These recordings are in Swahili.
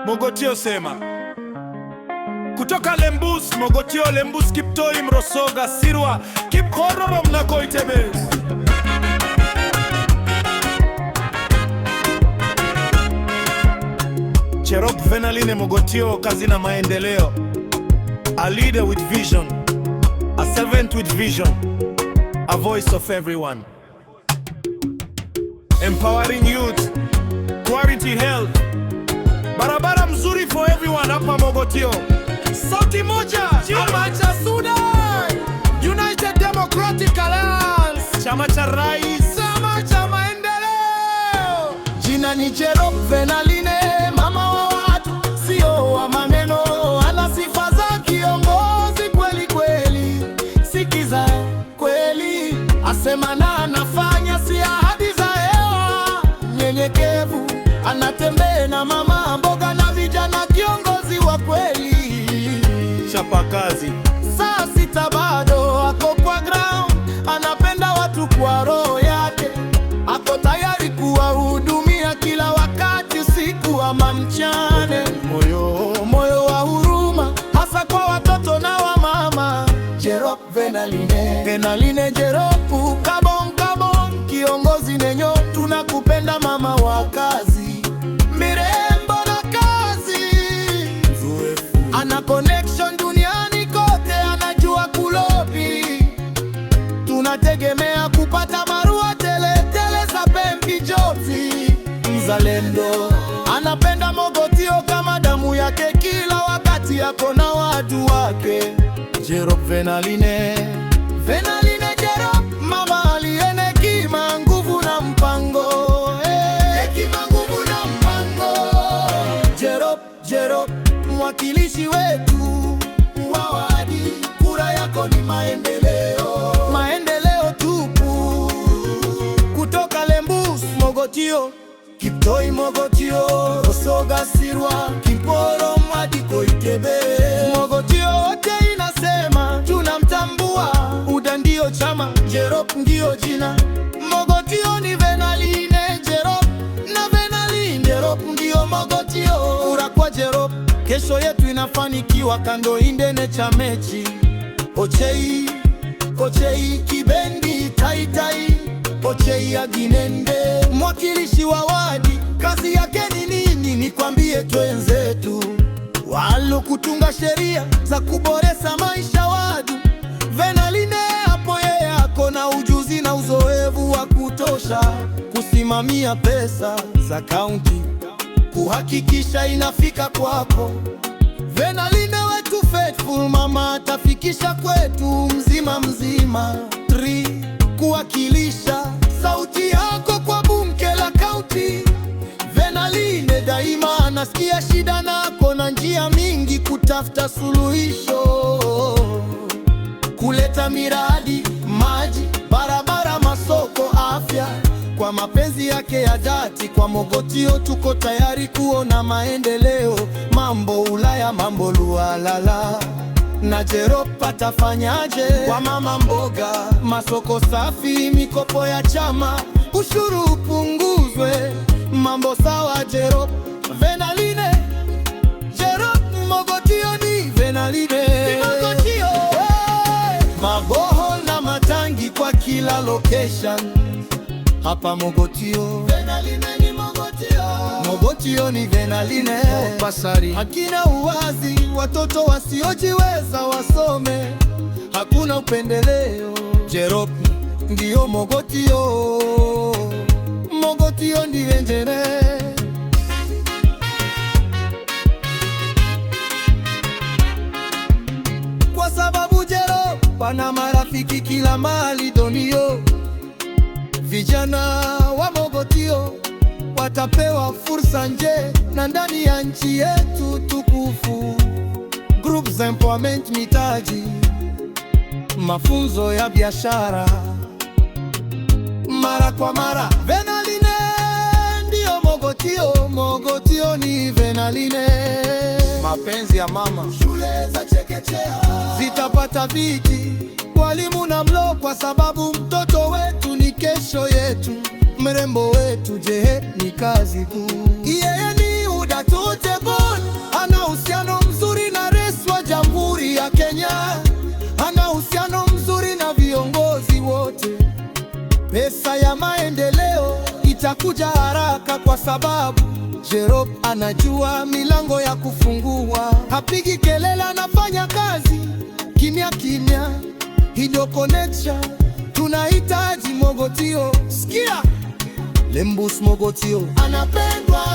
Mogotio sema. Kutoka Lembus, Mogotio, Lembus, Kiptoi, Mrosoga, Sirwa, Kipkororo, Mnakoitebes. Cherop Venaline Mogotio, kazi na maendeleo. A leader with vision, a servant with vision, a voice of everyone. Empowering youth, quality health, barabara mzuri for everyone hapa Mogotio. Sauti moja, chama cha Sudan, United Democratic Alliance, chama cha rais, chama cha maendeleo. Jina ni Cherop Venaline, mama wa watu, sio wa maneno, ana sifa za kiongozi kweli kweli. Sikiza kweli, asema na anafanya, si ahadi za hewa. Nyenyekevu, anatembea na mama mboga na vijana, kiongozi wa kweli. Chapa kazi, saa sita bado ako kwa ground, anapenda watu kwa roho yake, ako tayari kuwahudumia kila wakati, usiku ama mchana. Moyo wa huruma, hasa kwa watoto na wa mama. Cherop Venaline, Venaline Cherop, kabon, kiongozi nenyo, tunakupenda mama wa kazi, mirembo na kazi. Ana connection duniani kote, anajua kulobi, tunategemea kupata marua tele za Pempi Jozi. Mzalendo, anapenda Mogotio kama damu yake, kila wakati yako na watu wake. Cherop Venaline, Venaline Cherop, mama aliene hekima, nguvu na mpango. Hekima, nguvu na mpango. Cherop, mwakilishi wetu wa wadi, kura yako ni maendeleo, maendeleo tupu. Kutoka Lembus, Mogotio, Kiptoi, Mogotio, Mrosoga, Sirwa, Kiporo, hadi Koitebes. Mogotio wote inasema tunamtambua, UDA ndio chama, Cherop ndio jina. Mogotio ni Venaline Cherop, na Venaline Cherop ndio Mogotio. Kura kwa Cherop, kesho yetu inafanikiwa. Kando indene cha mechi, Ochei Kibendi, Taitai, Ochei Aginende, mwakilishi wa wadi, kazi yake ni nini? Nikwambie twenzetu, walo kutunga sheria za kuboresha maisha wadu. Venaline hapo yeye ako na ujuzi na uzoefu wa kutosha, kusimamia pesa za kaunti, kuhakikisha inafika kwako. Venaline wetu faithful, mama atafikisha kwetu mzima. 3, kuwakilisha sauti yako kwa bunge la kaunti. Venaline daima anasikia shida nako, na njia mingi kutafuta suluhisho, kuleta miradi, maji, barabara, masoko, afya. Kwa mapenzi yake ya dhati kwa Mogotio, tuko tayari kuona maendeleo. Mambo Ulaya, mambo Lualala, na Cherop atafanyaje? Kwa mama mboga, masoko safi, mikopo ya chama, ushuru upunguzwe, mambo sawa. Cherop Venaline Cherop, Mogotio ni Venaline Mogotio. Maboho na matangi kwa kila location hapa Mogotio. Venaline ni Mogotio, Mogotio ni Venaline. Pasari, hakina uwazi, watoto wasiojiweza wasome, hakuna upendeleo. Cherop ndio Mogotio, Mogotio ndiye njere. Kwa sababu Cherop pana marafiki kila mahali donio. Vijana wa Mogotio watapewa fursa nje na ndani ya nchi yetu tukufu. Groups employment, mitaji, mafunzo ya biashara mara kwa mara. Venaline ndio Mogotio, Mogotio ni Venaline. Mapenzi ya mama, shule za chekechea zitapata viti, walimu na mlo, kwa sababu mtoto wetu ni kesho yetu. Mrembo wetu, je, ni kazi kuu. Yeye ni UDA tutebona. Pesa ya maendeleo itakuja haraka kwa sababu Jerop anajua milango ya kufungua. Hapigi kelele, anafanya kazi kimya kimya. Hiyo connection tunahitaji. Mogotio, sikia Lembus Mogotio anapendwa,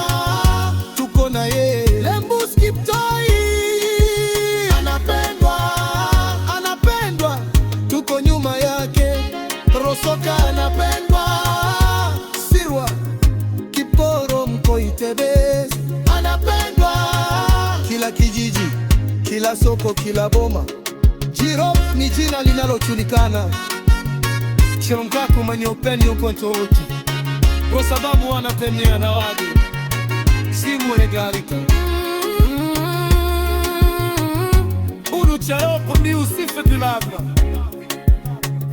tuko na yeye. Lembus Kiptoi anapendwa, tuko nyuma yake. Rosoka anapendwa, Sirwa Kiporo Mkoitebes anapendwa, kila kijiji, kila soko, kila boma. Jerop ni jina linalojulikana. Chiromkaku mwenye upendo uko tofauti, kwa sababu wanatembea na wadi si mwegarika. Uru Jerop ni usife tulabla.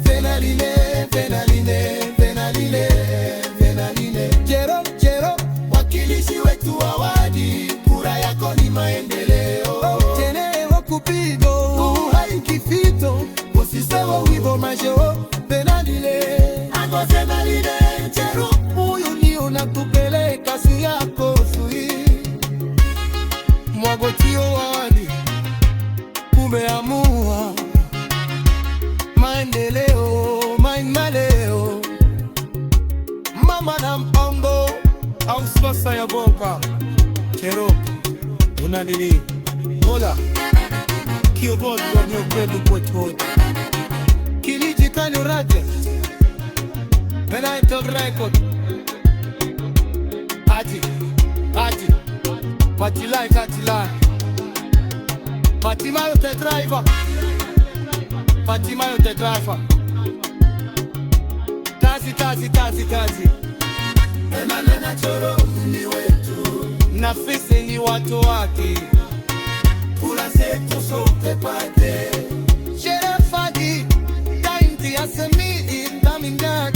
Venaline, Venaline, Venaline, Venaline. Jerop, wakilishi wetu wa wadi, kura yako ni maendeleo. Tene wakupigo, uhai kifito, usisewa wibo majeo. Venaline, ako Venaline, Jerop, huyu ni unatupele kasi yako sui. Mogotio wadi, umeamua maendeleo, maendeleo. Mama na mpango au sasa ya boka. Jerop, unadili mola kiongozi wa nyokwedu kwetu kiliji kanyo raje Benaito record Aji Patilai Patimayo te driver, Patimayo te driver. Kazi Benalena Choro ni wetu, Nafisi ni watu wake, kula zetu sote pate. Sherefadi tainti asemi indamingat